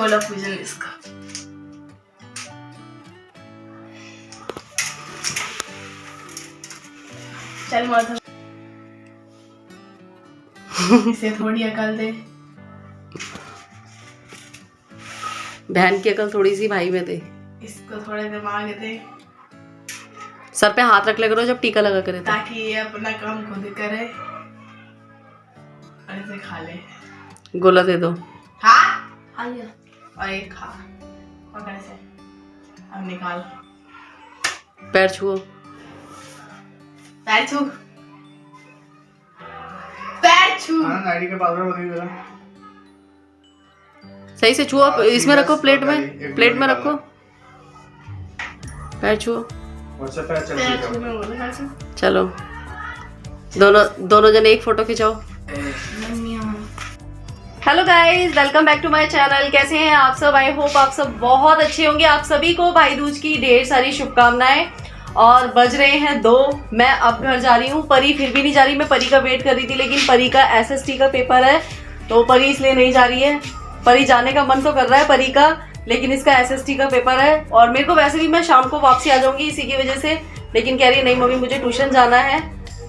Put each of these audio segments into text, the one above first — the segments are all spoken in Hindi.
गोला पूजन इसका। चल माथा इसे थोड़ी अकल दे। बहन की अकल थोड़ी सी भाई में दे, इसको थोड़ा दिमाग दे। सर पे हाथ रख ले करो जब टीका लगा करे ताकि ये अपना काम खुद करे और इसे खा ले। गोला दे दो। हाँ और एक खा पकड़ से। अब निकाल। पैर छुओ। पैर छू। पैर छू। नाइटी के पाउडर वगैरह जरा सही से छुओ। इसमें रखो, प्लेट में, प्लेट में रखो। पैर छुओ। चलो दोनों जने एक फोटो खिंचाओ। Hello guys, welcome back to my channel. कैसे हैं आप सब? आई होप आप सब बहुत अच्छे होंगे। आप सभी को भाई दूज की ढेर सारी शुभकामनाएं। और बज रहे हैं 2। मैं अब घर जा रही हूँ। परी फिर भी नहीं जा रही। मैं परी का वेट कर रही थी, लेकिन परी का SST का पेपर है तो परी इसलिए नहीं जा रही है। परी जाने का मन तो कर रहा है परी का, लेकिन इसका SST का पेपर है। और मेरे को वैसे भी मैं शाम को वापसी आ जाऊंगी इसी की वजह से, लेकिन कह रही है नहीं मम्मी मुझे ट्यूशन जाना है।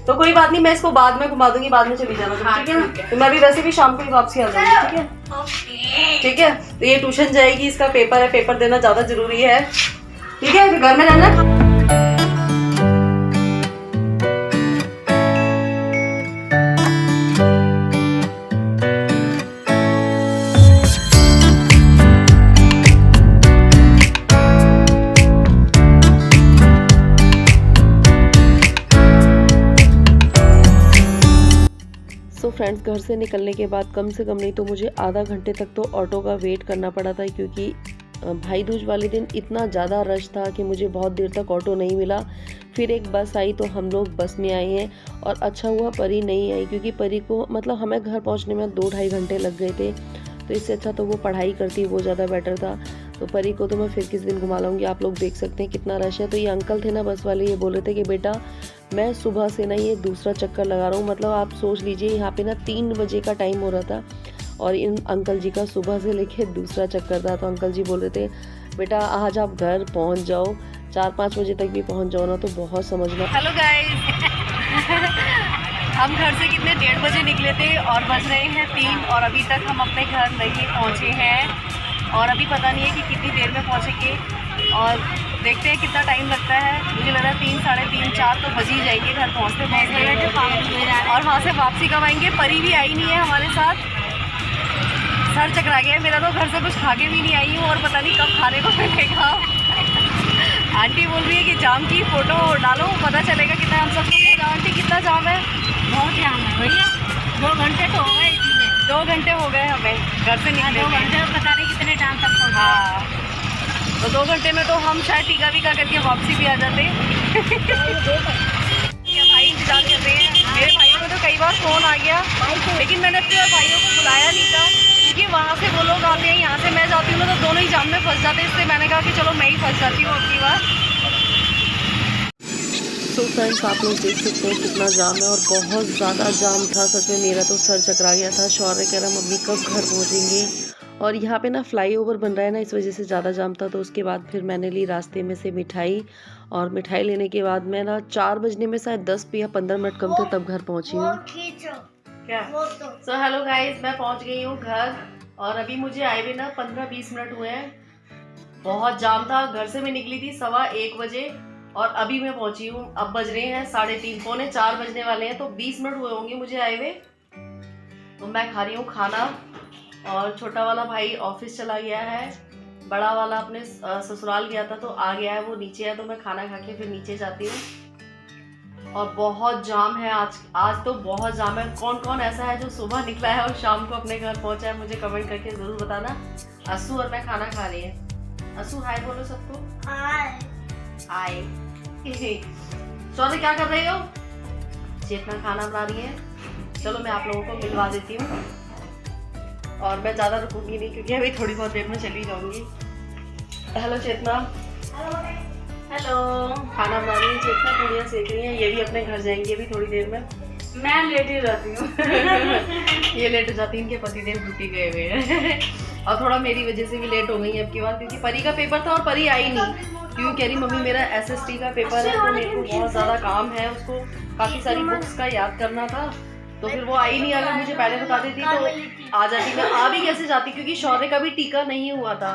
तो कोई बात नहीं, मैं इसको बाद में घुमा दूंगी, बाद में चली जाना। ठीक है ना? तो मैं भी वैसे भी शाम को ही वापसी आ जाऊंगी। ठीक है ठीक है। तो ये ट्यूशन जाएगी, इसका पेपर है, पेपर देना ज्यादा जरूरी है। ठीक है, फिर घर में जाना। फ्रेंड्स, घर से निकलने के बाद कम से कम नहीं तो मुझे आधा घंटे तक तो ऑटो का वेट करना पड़ा था, क्योंकि भाई दूज वाले दिन इतना ज़्यादा रश था कि मुझे बहुत देर तक ऑटो नहीं मिला। फिर एक बस आई तो हम लोग बस में आए हैं। और अच्छा हुआ परी नहीं आई, क्योंकि परी को मतलब हमें घर पहुंचने में 2-2.5 घंटे लग गए थे। तो इससे अच्छा तो वो पढ़ाई करती, वो ज़्यादा बेटर था। तो परी को तो मैं फिर किस दिन घुमा लाऊंगी। आप लोग देख सकते हैं कितना रश है। तो ये अंकल थे ना बस वाले, ये बोल रहे थे कि बेटा मैं सुबह से ना ये दूसरा चक्कर लगा रहा हूँ। मतलब आप सोच लीजिए यहाँ पे ना 3 बजे का टाइम हो रहा था और इन अंकल जी का सुबह से लेके दूसरा चक्कर था। तो अंकल जी बोल रहे थे बेटा आज आप घर पहुँच जाओ, 4-5 बजे तक भी पहुँच जाओ ना तो बहुत समझना। हेलो गाइस, हम घर से कितने 1:30 बजे निकले थे और बज रहे हैं 3 और अभी तक हम अपने घर नहीं पहुँचे हैं। और अभी पता नहीं है कि कितनी देर में पहुँचेंगे और देखते हैं कितना टाइम लगता है। मुझे लग रहा है 3, साढ़े 3, 4 तो बज ही जाएंगे घर पहुँचते पहुँचते। और वहाँ से वापसी कब आएंगे? परी भी आई नहीं है हमारे साथ। सर चकरा गया मेरा, तो घर से कुछ खा के भी नहीं आई हूँ और पता नहीं कब खाने को मिलेगा। आंटी बोल रही है कि जाम की फ़ोटो डालो, पता चलेगा कितना। हम सबको आंटी कितना जाम है? बहुत जाम है भैया। 2 घंटे तो हो गए इसमें। 2 घंटे हो गए हमें घर से निकले। 2 घंटे पता नहीं कितने टाइम तक पहुँचा। हाँ, तो 2 घंटे में तो हम शायद टीका वीका करके वापसी भी आ जाते। क्या भाई इंतजार कर रहे हैं? मेरे भाइयों को तो कई बार फ़ोन आ गया, लेकिन मैंने अपने भाइयों को बुलाया नहीं था, क्योंकि वहाँ से वो लोग आते हैं, यहाँ से मैं जाती हूँ ना तो दोनों ही जाम में फंस जाते हैं। इसलिए मैंने कहा कि चलो मैं ही फंस जाती हूँ अपनी बार। तो फ्रेंड्स, आप लोग देख सकते हैं कितना जाम है और बहुत ज़्यादा जाम था। सच में मेरा तो सर चकरा गया था। शौर्य कह रहा मम्मी कब घर पहुँचेंगे। और यहाँ पे ना फ्लाईओवर बन रहा है ना, इस वजह से ज़्यादा जाम था। तो उसके बाद फिर मैंने ली रास्ते में से मिठाई, और मिठाई लेने के बाद मैं ना 4 बजने में शायद 10 या 15 मिनट कम थे तब घर पहुँची हूँ। क्या सो हेलो गाइस, मैं पहुँच गई हूँ घर और अभी मुझे आए हुए ना 15-20 मिनट हुए हैं। बहुत जाम था। घर से मैं निकली थी 1:15 बजे और अभी मैं पहुंची हूँ। अब बज रहे हैं 3:30, 3:45 बजने वाले हैं। तो 20 मिनट हुए होंगे मुझे आए हुए। तो मैं खा रही हूँ खाना और छोटा वाला भाई ऑफिस चला गया है, बड़ा वाला अपने ससुराल गया था तो आ गया है, वो नीचे है। तो मैं खाना खा के फिर नीचे जाती हूँ। और बहुत जाम है आज तो बहुत जाम है। कौन कौन ऐसा है जो सुबह निकला है और शाम को अपने घर पहुँचा है, मुझे कमेंट करके ज़रूर बताना। असू और मैं खाना खा रही है। असू हाय बोलो सबको। हाय। सौर्य क्या कर रही हो? चेतना खाना बना रही है। चलो मैं आप लोगों को मिलवा देती हूँ और मैं ज़्यादा रुकूंगी नहीं, क्योंकि अभी थोड़ी बहुत देर में चली जाऊंगी। हेलो चेतना। हेलो। खाना बना रही है चेतना, पूड़ियाँ सेक रही हैं। ये भी अपने घर जाएंगे अभी थोड़ी देर में। मैं लेट ही रहती हूँ। ये लेट हो जाती है, इनके पतिदेव ड्यूटी गए हुए हैं। और थोड़ा मेरी वजह से भी लेट हो गई अब की बार, क्योंकि परी का पेपर था और परी आई नहीं, क्योंकि कह रही मम्मी मेरा SST का पेपर है तो मेरे को बहुत ज़्यादा काम है, उसको काफ़ी सारी बुक्स का याद करना था। तो फिर वो आई नहीं, अगर मुझे पहले बता देती तो आ जाती। मैं आ भी कैसे जाती, क्योंकि शौर्य का भी टीका नहीं हुआ था,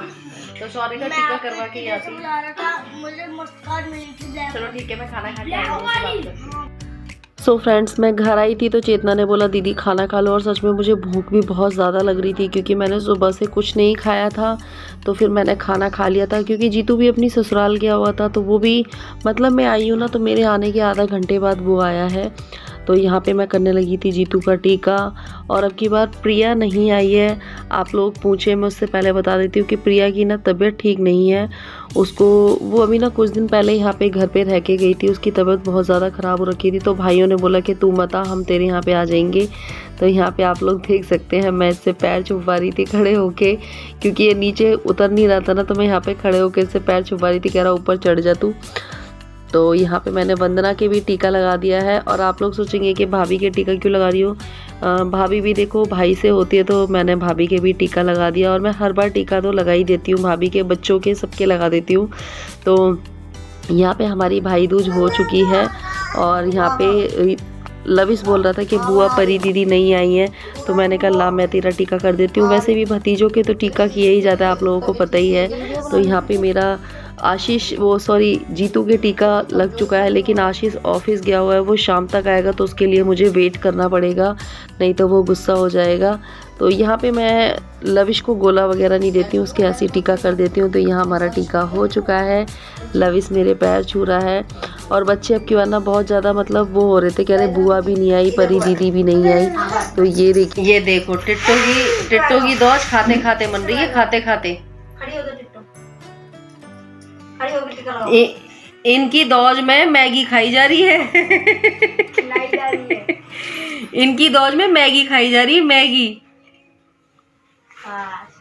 तो शौर्य का टीका करवा के आती। चलो ठीक है, मैं खाना खा के आई हूँ। सो फ्रेंड्स, मैं घर आई थी तो चेतना ने बोला दीदी खाना खा लो, और सच में मुझे भूख भी बहुत ज़्यादा लग रही थी, क्योंकि मैंने सुबह से कुछ नहीं खाया था। तो फिर मैंने खाना खा लिया था, क्योंकि जीतू भी अपनी ससुराल गया हुआ था, तो वो भी मतलब मैं आई हूँ ना, तो मेरे आने के आधा घंटे बाद वो आया है। तो यहाँ पे मैं करने लगी थी जीतू का टीका। और अब की बार प्रिया नहीं आई है। आप लोग पूछे, मैं उससे पहले बता देती हूँ कि प्रिया की ना तबीयत ठीक नहीं है। उसको वो अभी ना कुछ दिन पहले यहाँ पे घर पे रह के गई थी, उसकी तबीयत बहुत ज़्यादा ख़राब हो रखी थी। तो भाइयों ने बोला कि तू मत आ, हम तेरे यहाँ पे आ जाएंगे। तो यहाँ पे आप लोग देख सकते हैं, मैं इससे पैर छुपा रही थी खड़े होके, क्योंकि ये नीचे उतर नहीं रहा था ना, तो मैं यहाँ पे खड़े होके इससे पैर छुपा रही थी, कह रहा ऊपर चढ़ जा तू। तो यहाँ पे मैंने वंदना के भी टीका लगा दिया है। और आप लोग सोचेंगे कि भाभी के टीका क्यों लगा रही हो, भाभी भी देखो भाई से होती है, तो मैंने भाभी के भी टीका लगा दिया। और मैं हर बार टीका तो लगा ही देती हूँ, भाभी के, बच्चों के, सबके लगा देती हूँ। तो यहाँ पे हमारी भाई दूज हो चुकी है, और यहाँ पे लविश बोल रहा था कि बुआ परी दीदी नहीं आई है, तो मैंने कहा ला मैं तेरा टीका कर देती हूँ। वैसे भी भतीजों के तो टीका किया ही जाता है, आप लोगों को पता ही है। तो यहाँ पे मेरा जीतू के टीका लग चुका है, लेकिन आशीष ऑफिस गया हुआ है, वो शाम तक आएगा, तो उसके लिए मुझे वेट करना पड़ेगा, नहीं तो वो गुस्सा हो जाएगा। तो यहाँ पे मैं लविश को गोला वगैरह नहीं देती हूँ, उसके ऐसे टीका कर देती हूँ। तो यहाँ हमारा टीका हो चुका है, लविश मेरे पैर छू रहा है। और बच्चे अब की बार ना बहुत ज़्यादा मतलब वो हो रहे थे, कह रहे बुआ भी नहीं आई, परी दीदी भी नहीं आई। तो ये देखो टिट्टो की दौज खाते खाते मन रही है, खाते खाते। इनकी दौज में मैगी खाई जा रही है। इनकी दौज में मैगी खाई जा रही है, मैगी।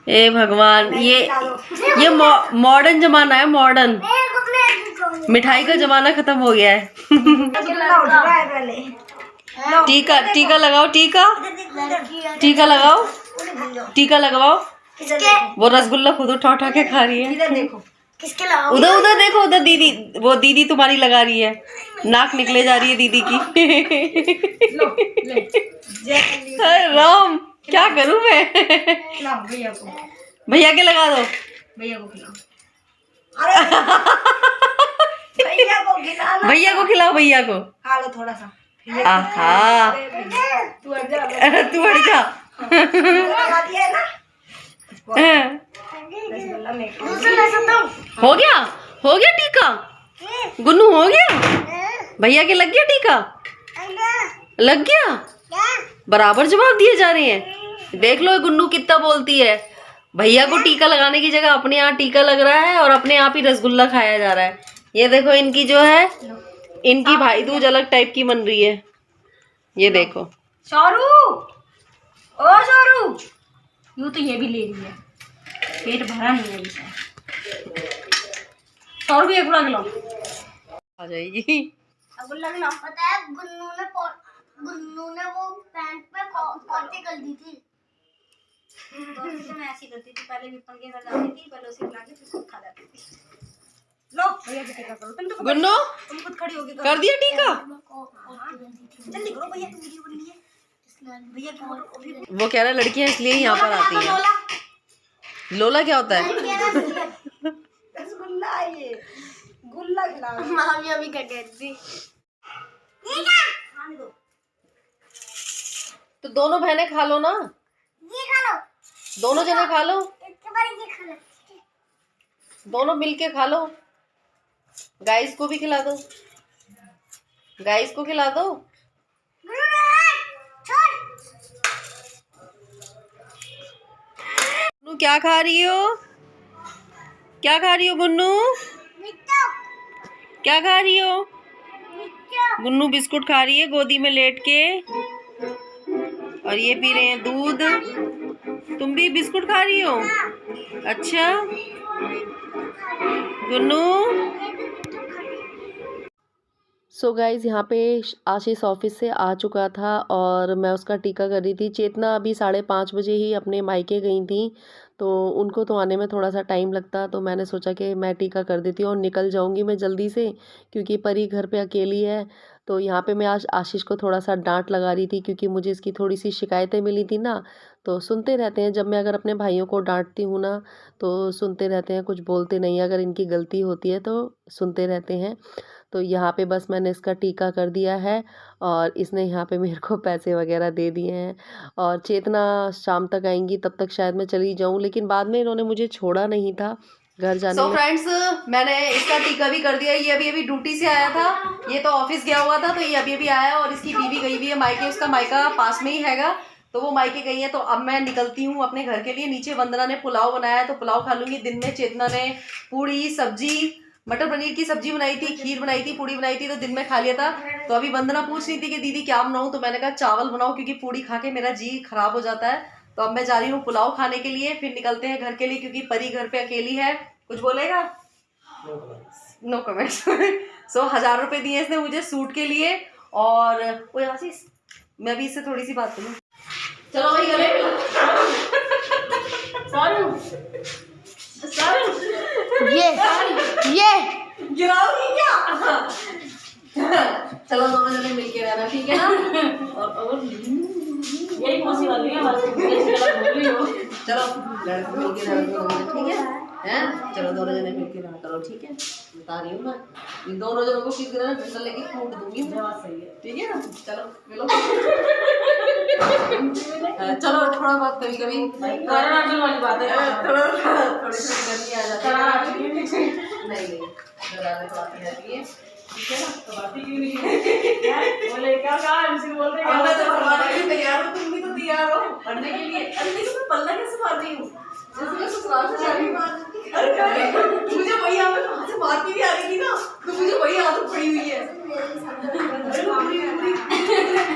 ए भगवान, ये मॉडर्न जमाना है, मॉडर्न। मिठाई का जमाना खत्म हो गया है। टीका लगाओ, टीका लगाओ, टीका लगवाओ। वो रसगुल्ला खुद उठा उठा के खा रही है। उधर देखो, उधर दीदी, वो दीदी तुम्हारी लगा रही है, नाक निकले जा रही है दीदी की। राम, क्या करूं मैं। भैया के लगा दो, भैया को खिलाओ, भैया को खिलाओ, भैया को खा लो थोड़ा सा। तू हट जा। हो गया टीका, गुन्नू हो गया, भैया के लग गया टीका, लग गया। बराबर जवाब दिए जा रहे हैं, देख लो गुन्नू कितना बोलती है। भैया को टीका लगाने की जगह अपने यहाँ टीका लग रहा है, और अपने आप ही रसगुल्ला खाया जा रहा है। ये देखो इनकी जो है, इनकी भाई दूज अलग टाइप की मन रही है। ये देखो शौरू, ओ शौरू, यूं तो ये भी ले रही है, पेट भरा नहीं है इसे। शौरू भी एक गुल्ला खिलाओ, आ जाएगी। गुल्ला खिलाओ। पता है गुन्नू ने वो पैंट पे कॉफी कर दी थी, तो मैं ऐसी करती थी, पहले विपन के घर जाती थी, पहले उसे खिला के फिर खुद खा जाती थी। लो भैया की टीका करो, तुम गुन्नू, तुम खुद खड़ी होगी कर दिया टीका। जल्दी करो भैया की वीडियो बन रही है। भैया वो कह रहा है लड़कियां इसलिए यहाँ पर आती हैं। लोला क्या होता है? रसगुल्ला, ये गुल्ला खिलाओ। मामी अभी क्या कहती तो दोनों बहनें खा लो ना, ये खा लो, दोनों जने खा लो, इसके बाद ये खा लो, दोनों मिलके खा लो। गाइस को भी खिला दो, गाइस को खिला दो। गुन्नू क्या खा रही हो, क्या खा रही हो गुन्नू, क्या खा रही हो? गुन्नू बिस्कुट खा रही है गोदी में लेट के, और ये पी रहे हैं दूध। तुम भी बिस्कुट खा रही हो? अच्छा गुन्नू। सो गाइज़, यहाँ पे आशीष ऑफिस से आ चुका था, और मैं उसका टीका कर रही थी। चेतना अभी 5:30 बजे ही अपने मायके गई थी, तो उनको तो आने में थोड़ा सा टाइम लगता, तो मैंने सोचा कि मैं टीका कर देती हूँ और निकल जाऊँगी मैं जल्दी से, क्योंकि परी घर पे अकेली है। तो यहाँ पे मैं आज आशीष को थोड़ा सा डांट लगा रही थी, क्योंकि मुझे इसकी थोड़ी सी शिकायतें मिली थी ना। तो सुनते रहते हैं, जब मैं अगर अपने भाइयों को डांटती हूँ ना तो सुनते रहते हैं, कुछ बोलते नहीं हैं। अगर इनकी गलती होती है तो सुनते रहते हैं। तो यहाँ पे बस मैंने इसका टीका कर दिया है और इसने यहाँ पे मेरे को पैसे वगैरह दे दिए हैं। और चेतना शाम तक आएंगी, तब तक शायद मैं चली जाऊँ, लेकिन बाद में इन्होंने मुझे छोड़ा नहीं था घर जाने में। फ्रेंड्स, मैंने इसका टीका भी कर दिया। ये अभी अभी ड्यूटी से आया था, ये तो ऑफिस गया हुआ था, तो ये अभी अभी आया। और इसकी बीवी गई हुई है मायके, उसका मायका पास में ही हैगा, तो वो मायके गई है। तो अब मैं निकलती हूँ अपने घर के लिए। नीचे वंदना ने पुलाव बनाया है, तो पुलाव खा लूंगी। दिन में चेतना ने पूड़ी सब्जी, मटर पनीर की सब्जी बनाई थी, खीर बनाई थी, पूड़ी बनाई थी, तो दिन में खा लिया था। तो अभी वंदना पूछ रही थी कि दीदी क्या बनाऊं, तो मैंने कहा चावल बनाओ, क्योंकि पूड़ी खा के मेरा जी खराब हो जाता है। तो अब मैं जा रही हूँ पुलाव खाने के लिए, फिर निकलते हैं घर के लिए, क्योंकि परी घर पे अकेली है। कुछ बोलेगा? No comments. सो 1000 रुपए दिए इसने मुझे सूट के लिए। और वो आशीष, मैं भी इससे थोड़ी सी बात करूँ। चलो भाई गले ये गिराओगी क्या? चलो दोनों जने मिलके रहना, ठीक है ना? और यही मौसी वाली है, चलो लड़के मिलके रहना, ठीक है? हैं? चलो दोनों जने मिलके रहा करो, ठीक है? बता रही हूँ मैं, इन दोनों जनों को किस तरह पिस्टल लेके कूट दूंगी। सही है, ठीक है ना? चलो मिलो। चलो थोड़ा बहुत कभी कभी वाली बात है, थोड़ी गर्मी आ जाती है। नहीं बातें रहती है, ठीक है ना? तो बातें क्यों नहीं है? बोले क्या कहा बोल रहे हैं, मैं तो पढ़वाने के लिए तैयार हूँ, तुम भी तो तैयार हो पढ़ने के लिए। अरे देखो मैं पल्ला कैसे मार रही हूँ, जैसे मैं ससुराल से जा रही हूँ। अरे मुझे वही आदत वहाँ से मारती भी आ रही थी ना, तो मुझे वही आदत पड़ी हुई है।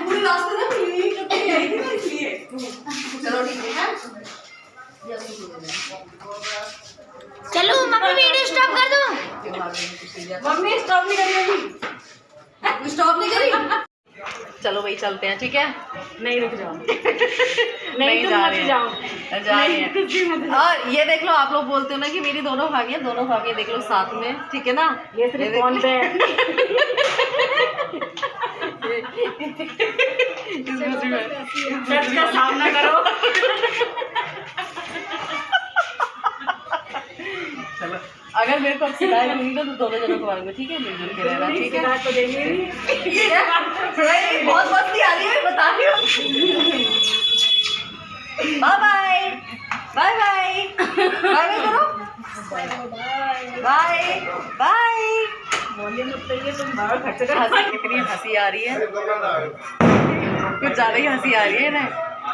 पूरी रास्ते में पड़ी हुई कभी आई थी ना, इसलिए। चलो ठीक है, चलो मम्मी वीडियो स्टॉप कर दो। मम्मी स्टॉप नहीं करी अभी, स्टॉप नहीं करी। चलो भाई चलते हैं, ठीक है? नहीं रुक जाओ। नहीं जा रहे हैं, जा रहे हैं। और ये देख लो, आप लोग बोलते हो ना कि मेरी दोनों भाभी देख लो साथ में, ठीक है ना? ये सिर्फ फोन पे सच का सामना करो। चलो अगर मेरे को शिकायत मिली ना तो दोनों जनों को मारूंगा, ठीक है? मिलजुल के रहना, ठीक है? बहुत मस्ती आ रही है, बता रही हूँ। Bye bye bye bye bye करो, बाय बाय। कितनी हंसी आ रही है, कुछ ज्यादा ही हंसी आ रही है ना?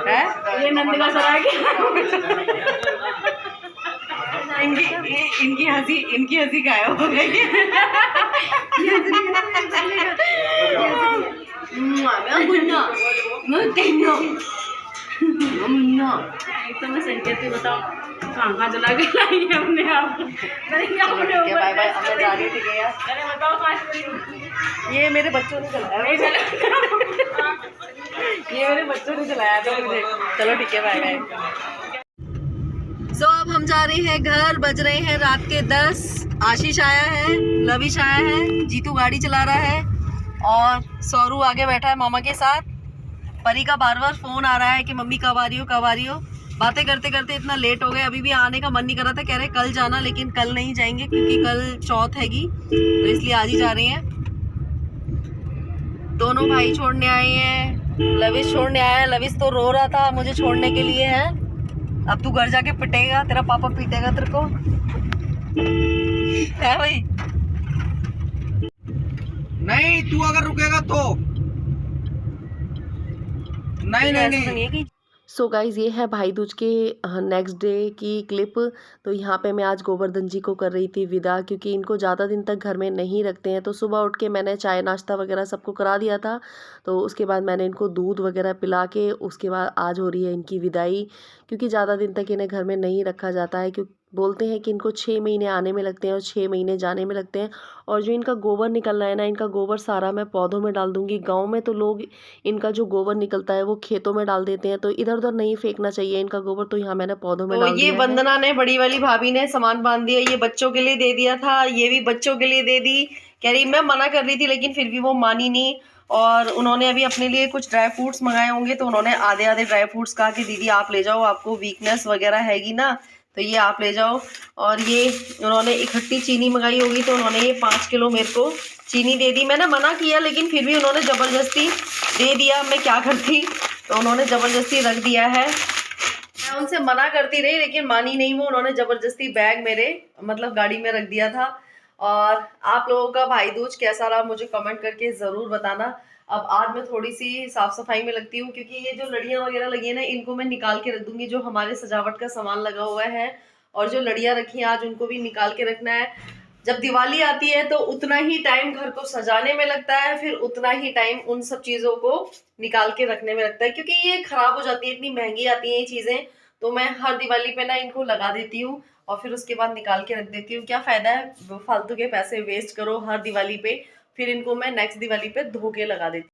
है ये नंदिका सराय इनकी हंसी गायब हो गई है। तो मैं सही कहती बताओ कहाँ जला के लाई है अपने आप। बाय बाय, अब मैं जा रही थी यार। अरे बताओ, ये मेरे बच्चों ने चलाया, ये मेरे बच्चों ने चलाया था मुझे। चलो ठीक है, बाय बाय। सो अब हम जा रहे हैं घर, बज रहे हैं रात के 10। आशीष आया है, लविश आया है, जीतू गाड़ी चला रहा है और सौरू आगे बैठा है मामा के साथ। परी का बार बार फोन आ रहा है कि मम्मी कब आ रही हो, कब आ रही हो। बातें करते करते इतना लेट हो गए, अभी भी आने का मन नहीं कर रहा था। कह रहे कल जाना, लेकिन कल नहीं जाएंगे क्योंकि कल चौथ हैगी, तो इसलिए आज ही जा रहे हैं। दोनों भाई छोड़ने आए हैं, लविश छोड़ने आया है। लविश तो रो रहा था मुझे छोड़ने के लिए है। अब तू घर जाके पिटेगा, तेरा पापा पीटेगा तेरे को, है भाई? नहीं, तू अगर रुकेगा तो नहीं। सो गाइज़, ये है भाई दूज के नेक्स्ट डे की क्लिप। तो यहाँ पे मैं आज गोवर्धन जी को कर रही थी विदा, क्योंकि इनको ज़्यादा दिन तक घर में नहीं रखते हैं। तो सुबह उठ के मैंने चाय नाश्ता वगैरह सबको करा दिया था। तो उसके बाद मैंने इनको दूध वगैरह पिला के उसके बाद आज हो रही है इनकी विदाई, क्योंकि ज़्यादा दिन तक इन्हें घर में नहीं रखा जाता है। क्योंकि बोलते हैं कि इनको 6 महीने आने में लगते हैं और 6 महीने जाने में लगते हैं। और जो इनका गोबर निकल रहा है ना, इनका गोबर सारा मैं पौधों में डाल दूँगी। गाँव में तो लोग इनका जो गोबर निकलता है वो खेतों में डाल देते हैं, तो इधर-उधर नहीं फेंकना चाहिए इनका गोबर, तो यहाँ मैंने पौधों में तो डाल ये दिया है। वंदना ने, बड़ी वाली भाभी ने सामान बांध दिया। ये बच्चों के लिए दे दिया था, ये भी बच्चों के लिए दे दी। कह रही मैं मना कर रही थी लेकिन फिर भी वो मानी नहीं। और उन्होंने अभी अपने लिए कुछ ड्राई फ्रूट्स मंगाए होंगे, तो उन्होंने आधे आधे ड्राई फ्रूट्स कहा कि दीदी आप ले जाओ, आपको वीकनेस वगैरह हैगी ना, तो ये आप ले जाओ। और ये उन्होंने इकट्ठी चीनी मंगाई होगी, तो उन्होंने ये 5 किलो मेरे को चीनी दे दी। मैंने मना किया लेकिन फिर भी उन्होंने ज़बरदस्ती दे दिया, मैं क्या करती, तो उन्होंने ज़बरदस्ती रख दिया है। मैं उनसे मना करती रही लेकिन मानी नहीं वो, उन्होंने ज़बरदस्ती बैग मेरे मतलब गाड़ी में रख दिया था। और आप लोगों का भाई दूज कैसा रहा मुझे कमेंट करके ज़रूर बताना। अब आज मैं थोड़ी सी साफ़ सफाई में लगती हूँ, क्योंकि ये जो लड़ियाँ वगैरह लगी है ना, इनको मैं निकाल के रख दूँगी, जो हमारे सजावट का सामान लगा हुआ है। और जो लड़ियाँ रखी हैं आज उनको भी निकाल के रखना है। जब दिवाली आती है तो उतना ही टाइम घर को सजाने में लगता है, फिर उतना ही टाइम उन सब चीज़ों को निकाल के रखने में लगता है, क्योंकि ये ख़राब हो जाती है, इतनी महंगी आती हैं ये चीज़ें। तो मैं हर दिवाली पे ना इनको लगा देती हूँ और फिर उसके बाद निकाल के रख देती हूँ। क्या फ़ायदा है फालतू के पैसे वेस्ट करो हर दिवाली पे, फिर इनको मैं नेक्स्ट दिवाली पे धो के लगा देती हूँ।